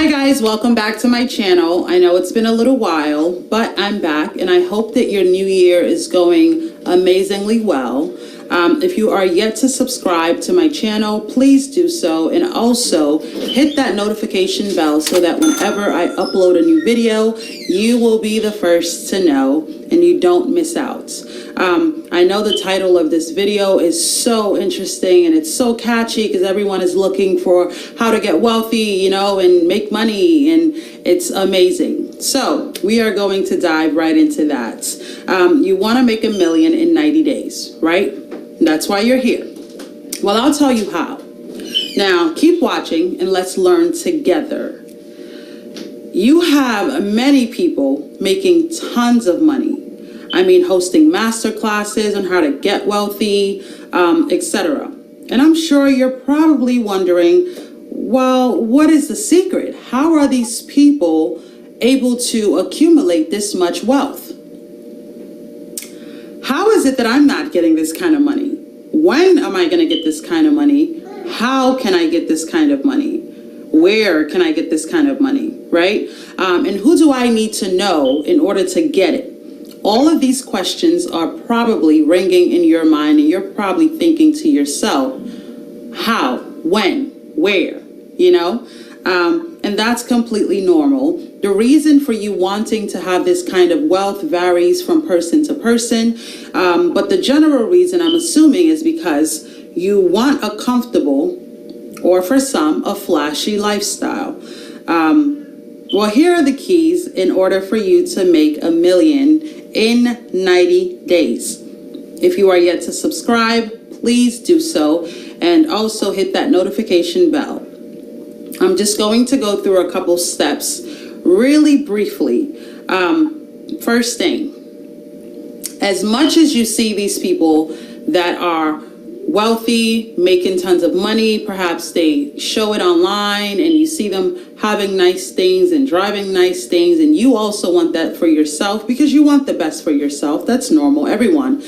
Hi guys, welcome back to my channel. I know it's been a little while, but I'm back and I hope that your new year is going amazingly well. If you are yet to subscribe to my channel, please do so, and also hit that notification bell so that whenever I upload a new video, you will be the first to know and you don't miss out. I know the title of this video is so interesting and it's so catchy because everyone is looking for how to get wealthy, you know, and make money, and it's amazing. So we are going to dive right into that. You want to make $1 million in 90 days, right? That's why you're here. Well, I'll tell you how. Now, keep watching and let's learn together. You have many people making tons of money. I mean, hosting master classes on how to get wealthy, etc. And I'm sure you're probably wondering, well, what is the secret? How are these people able to accumulate this much wealth? How is it that I'm not getting this kind of money? When am I going to get this kind of money? How can I get this kind of money? Where can I get this kind of money, right? And who do I need to know in order to get it? All of these questions are probably ringing in your mind, and you're probably thinking to yourself, how, when, where, you know? And that's completely normal. The reason for you wanting to have this kind of wealth varies from person to person, but the general reason, I'm assuming, is because you want a comfortable, or for some, a flashy lifestyle. Well, here are the keys in order for you to make $1 million in 90 days. If you are yet to subscribe, please do so, and also hit that notification bell. I'm just going to go through a couple steps really briefly. First thing, as much as you see these people that are wealthy, making tons of money, perhaps they show it online and you see them having nice things and driving nice things, and you also want that for yourself because you want the best for yourself. That's normal. Everyone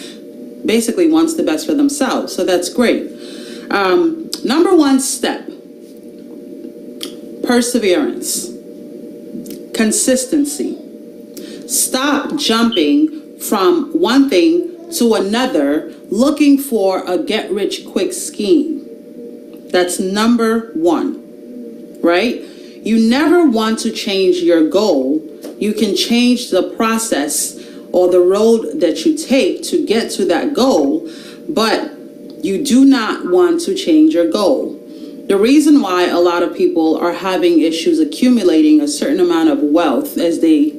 basically wants the best for themselves, so that's great. Number one step, perseverance, consistency. Stop jumping from one thing to another looking for a get-rich-quick scheme. That's number one, right? You never want to change your goal. You can change the process or the road that you take to get to that goal, but you do not want to change your goal. The reason why a lot of people are having issues accumulating a certain amount of wealth as they,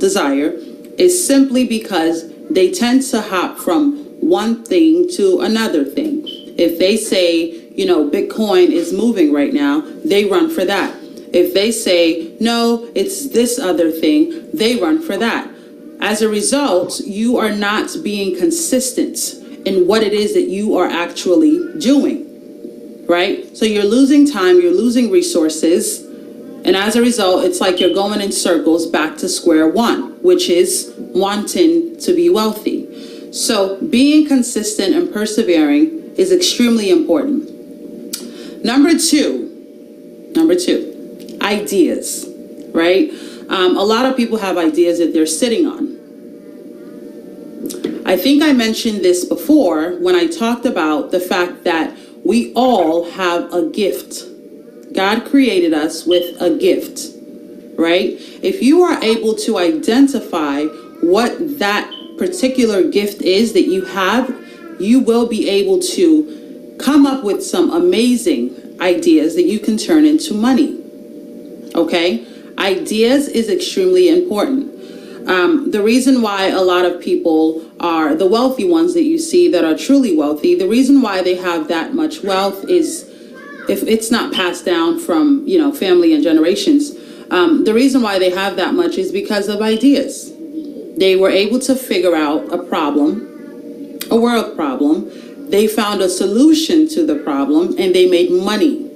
desire is simply because they tend to hop from one thing to another thing. If they say, Bitcoin is moving right now, they run for that. If they say, no, it's this other thing, they run for that. As a result, you are not being consistent in what it is that you are actually doing, right? So you're losing time, you're losing resources, and as a result, it's like you're going in circles back to square one, which is wanting to be wealthy. So being consistent and persevering is extremely important. Number two, ideas, right? A lot of people have ideas that they're sitting on. I think I mentioned this before when I talked about the fact that we all have a gift. God created us with a gift, right? If you are able to identify what that particular gift is that you have, you will be able to come up with some amazing ideas that you can turn into money. Okay? Ideas is extremely important. The reason why a lot of people are the wealthy ones that you see that are truly wealthy, the reason why they have that much wealth is, if it's not passed down from, family and generations, the reason why they have that much is because of ideas. They were able to figure out a problem, a world problem. They found a solution to the problem and they made money,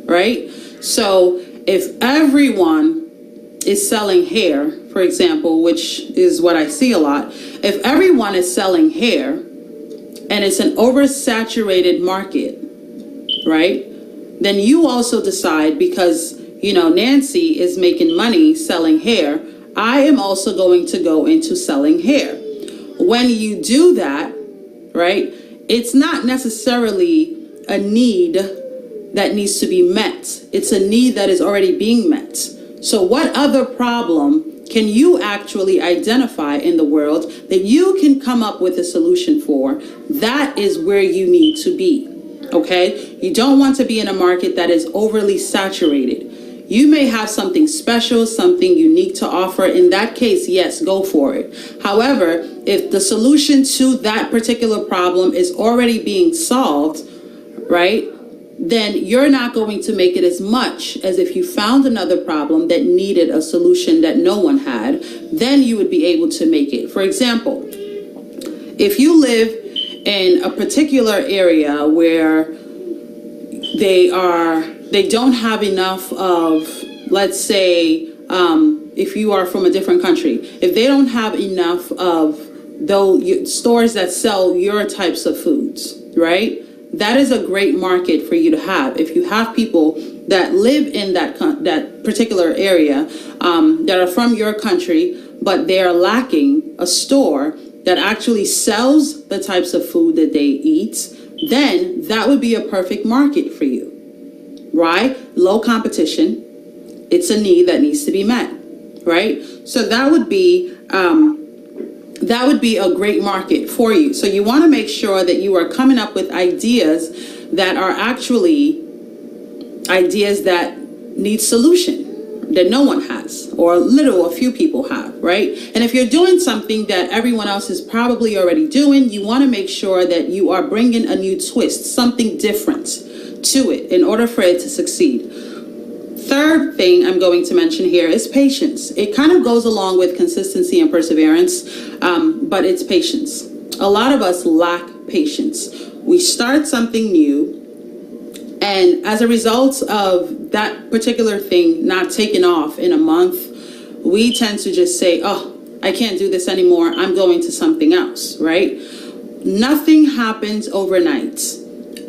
right? So if everyone is selling hair, for example, which is what I see a lot, if everyone is selling hair and it's an oversaturated market, right? Then you also decide, because Nancy is making money selling hair, I am also going to go into selling hair. When you do that, right, it's not necessarily a need that needs to be met. It's a need that is already being met. So what other problem can you actually identify in the world that you can come up with a solution for? That is where you need to be, okay? You don't want to be in a market that is overly saturated. You may have something special, something unique to offer. In that case, yes, go for it. However, if the solution to that particular problem is already being solved, right, then you're not going to make it as much as if you found another problem that needed a solution that no one had. Then you would be able to make it. For example, if you live in a particular area where they don't have enough of, let's say, if you are from a different country, if they don't have enough of those stores that sell your types of foods, right? That is a great market for you to have. If you have people that live in that particular area, that are from your country, but they are lacking a store that actually sells the types of food that they eat, then that would be a perfect market for you, right? Low competition. It's a need that needs to be met, right? So that would be a great market for you. So you want to make sure that you are coming up with ideas that are actually ideas that need solution that no one has, or a few people have, right? And if you're doing something that everyone else is probably already doing, you want to make sure that you are bringing a new twist, something different to it in order for it to succeed. Third thing I'm going to mention here is patience. It kind of goes along with consistency and perseverance, but it's patience. A lot of us lack patience. We start something new, and as a result of that particular thing not taking off in a month, we tend to just say, oh, I can't do this anymore. I'm going to something else, right? Nothing happens overnight.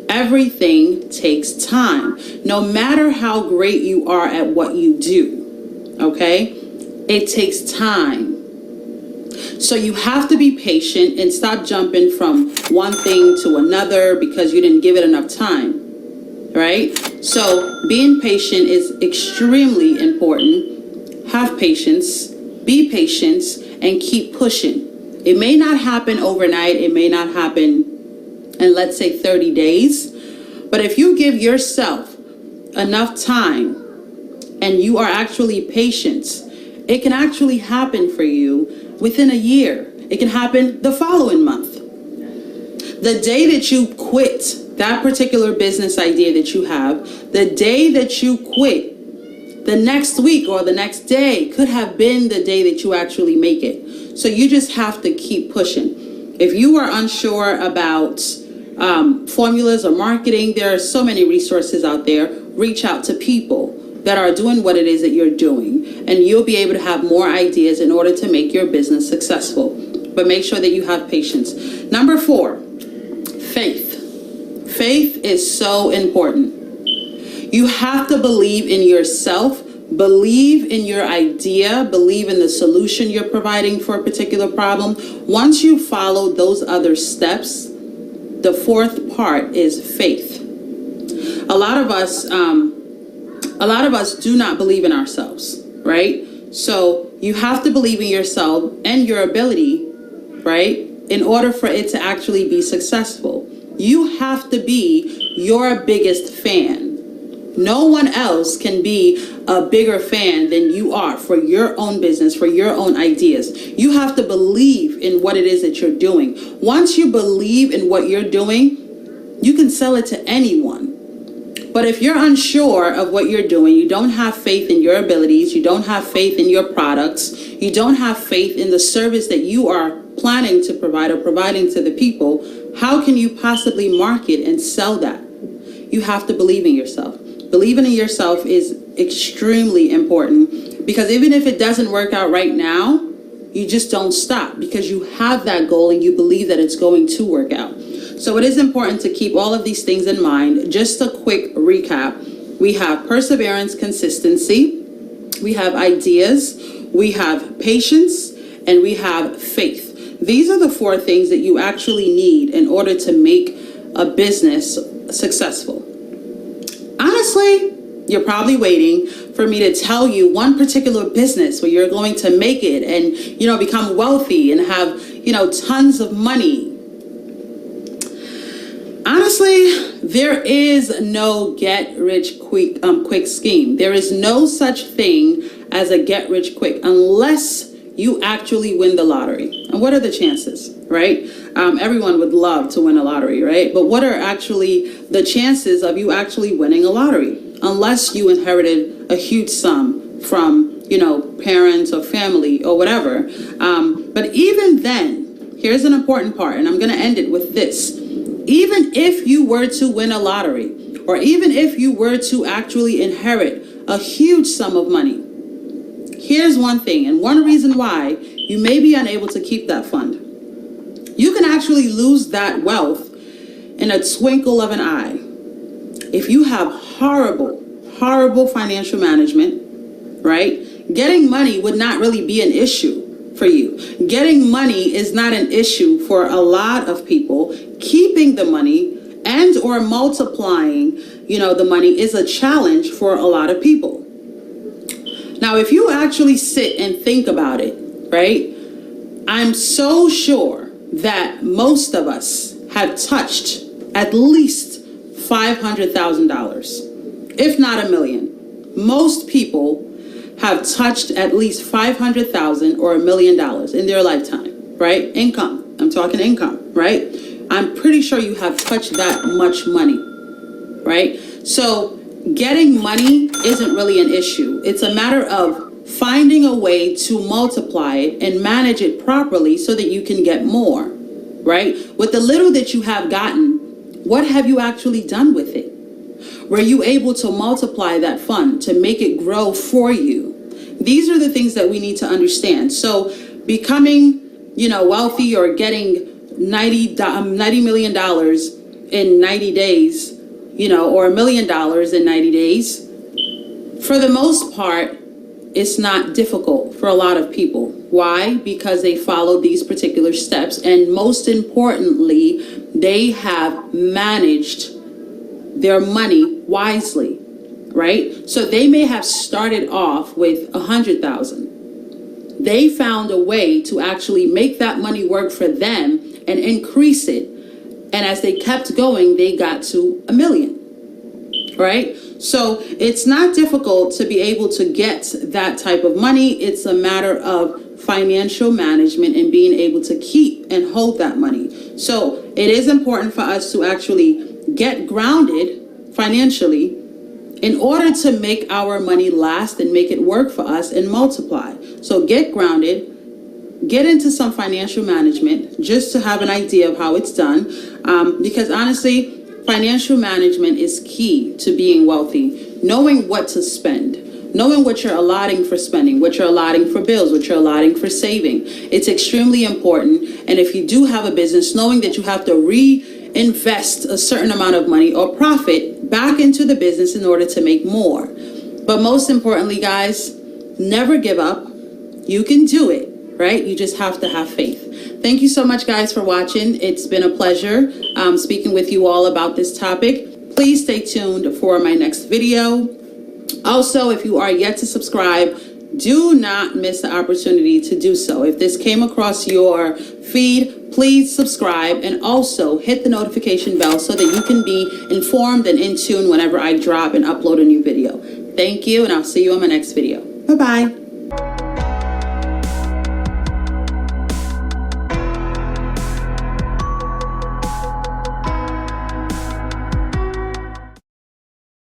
Everything takes time. No matter how great you are at what you do, okay? It takes time. So you have to be patient and stop jumping from one thing to another because you didn't give it enough time, right? So being patient is extremely important. Have patience, be patient, and keep pushing. It may not happen overnight. It may not happen in, let's say, 30 days. But if you give yourself enough time and you are actually patient, it can actually happen for you within a year. It can happen the following month. The day that you quit that particular business idea that you have, the day that you quit, the next week or the next day could have been the day that you actually make it. So you just have to keep pushing. If you are unsure about formulas or marketing, there are so many resources out there. Reach out to people that are doing what it is that you're doing, and you'll be able to have more ideas in order to make your business successful. But make sure that you have patience. Number 4, faith. Faith is so important. You have to believe in yourself, believe in your idea, believe in the solution you're providing for a particular problem. Once you follow those other steps, the 4th part is faith. A lot of us do not believe in ourselves, right? So you have to believe in yourself and your ability, right? In order for it to actually be successful. You have to be your biggest fan. No one else can be a bigger fan than you are for your own business, for your own ideas. You have to believe in what it is that you're doing. Once you believe in what you're doing, you can sell it to anyone. But if you're unsure of what you're doing, you don't have faith in your abilities, you don't have faith in your products, you don't have faith in the service that you are planning to provide or providing to the people, how can you possibly market and sell that? You have to believe in yourself. Believing in yourself is extremely important, because even if it doesn't work out right now, you just don't stop because you have that goal and you believe that it's going to work out. So it is important to keep all of these things in mind. Just a quick recap. we have perseverance, consistency, we have ideas, we have patience, and we have faith. These are the 4 things that you actually need in order to make a business successful. Honestly, you're probably waiting for me to tell you one particular business where you're going to make it and, become wealthy and have, tons of money. Honestly, there is no get-rich-quick scheme. There is no such thing as a get-rich-quick unless you actually win the lottery. And what are the chances, right? Everyone would love to win a lottery, right? But what are actually the chances of you actually winning a lottery? Unless you inherited a huge sum from, parents or family or whatever. But even then, here's an important part, and I'm going to end it with this. Even if you were to win a lottery, or even if you were to actually inherit a huge sum of money, here's one thing, and one reason why you may be unable to keep that fund. You can actually lose that wealth in a twinkle of an eye. If you have horrible financial management, right? Getting money would not really be an issue for you. Getting money is not an issue for a lot of people. Keeping the money and or multiplying, the money is a challenge for a lot of people. Now, if you actually sit and think about it, right? I'm so sure that most of us have touched at least $500,000, if not $1 million. Most people have touched at least $500,000 or $1 million in their lifetime, right? Income. I'm talking income, right? I'm pretty sure you have touched that much money, right? So getting money isn't really an issue. It's a matter of finding a way to multiply it and manage it properly so that you can get more, right? With the little that you have gotten, what have you actually done with it? Were you able to multiply that fund to make it grow for you? These are the things that we need to understand. So becoming, wealthy or getting $90 million in 90 days, or $1 million in 90 days, for the most part, it's not difficult for a lot of people. Why? Because they follow these particular steps. And most importantly, they have managed their money wisely, right? So they may have started off with 100,000. They found a way to actually make that money work for them and increase it. And as they kept going, they got to $1 million, right? So it's not difficult to be able to get that type of money. It's a matter of financial management and being able to keep and hold that money. So it is important for us to actually get grounded financially in order to make our money last and make it work for us and multiply. So get grounded, get into some financial management just to have an idea of how it's done. Because honestly, financial management is key to being wealthy. Knowing what to spend, knowing what you're allotting for spending, what you're allotting for bills, what you're allotting for saving. It's extremely important. And if you do have a business, knowing that you have to reinvest a certain amount of money or profit back into the business in order to make more. But most importantly, guys, never give up. You can do it, right? You just have to have faith. Thank you so much, guys, for watching. It's been a pleasure speaking with you all about this topic. Please stay tuned for my next video. Also, if you are yet to subscribe, do not miss the opportunity to do so. If this came across your feed, please subscribe and also hit the notification bell so that you can be informed and in tune whenever I drop and upload a new video. Thank you, and I'll see you on my next video. Bye-bye.